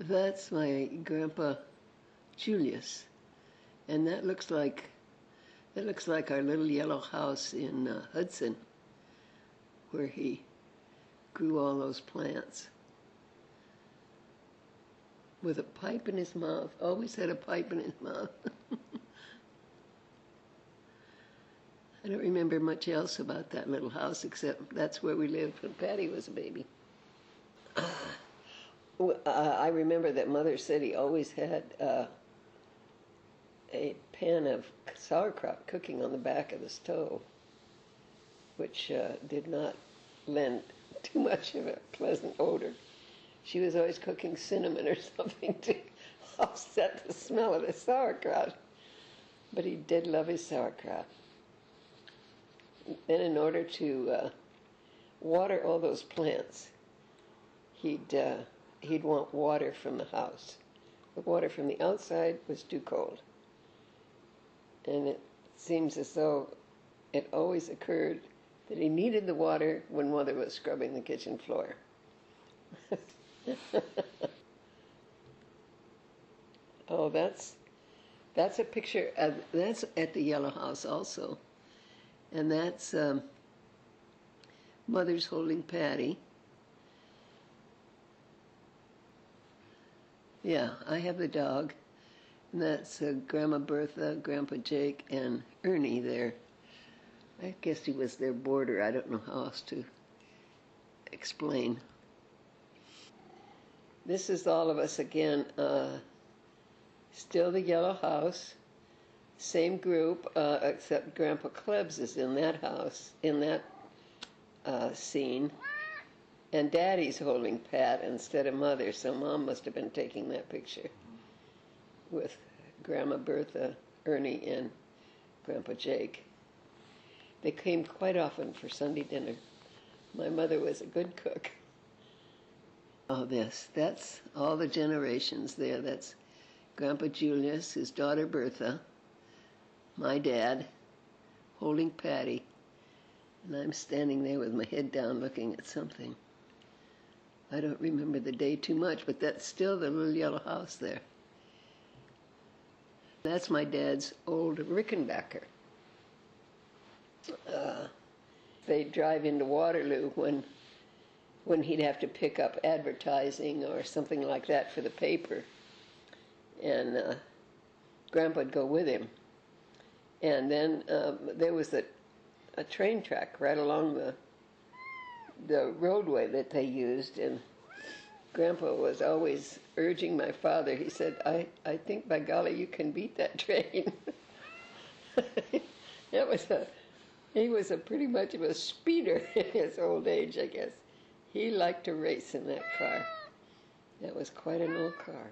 That's my Grandpa Julius, and that looks like our little yellow house in Hudson, where he grew all those plants. With a pipe in his mouth, always had a pipe in his mouth. I don't remember much else about that little house except that's where we lived when Patty was a baby. I remember that Mother said he always had a pan of sauerkraut cooking on the back of the stove, which did not lend too much of a pleasant odor. She was always cooking cinnamon or something to offset the smell of the sauerkraut. But he did love his sauerkraut. Then in order to water all those plants, he'd want water from the house. The water from the outside was too cold. And it seems as though it always occurred that he needed the water when Mother was scrubbing the kitchen floor. Oh, that's a picture of, that's at the Yellow House also. And that's Mother's holding Patty. Yeah, I have the dog. And that's Grandma Bertha, Grandpa Jake, and Ernie there. I guess he was their boarder. I don't know how else to explain. This is all of us again. Still the Yellow House. Same group, except Grandpa Klebs is in that house, in that scene. And Daddy's holding Pat instead of Mother, so Mom must have been taking that picture with Grandma Bertha, Ernie, and Grandpa Jake. They came quite often for Sunday dinner. My mother was a good cook. Oh, that's all the generations there. That's Grandpa Julius, his daughter Bertha, my dad, holding Patty, and I'm standing there with my head down looking at something. I don't remember the day too much, but that's still the little yellow house there. That's my dad's old Rickenbacker. They'd drive into Waterloo when he'd have to pick up advertising or something like that for the paper. And Grandpa'd go with him. And then there was a train track right along the roadway that they used, and Grandpa was always urging my father. He said, I think by golly you can beat that train. He was pretty much of a speeder in his old age, I guess. He liked to race in that car. That was quite an old car.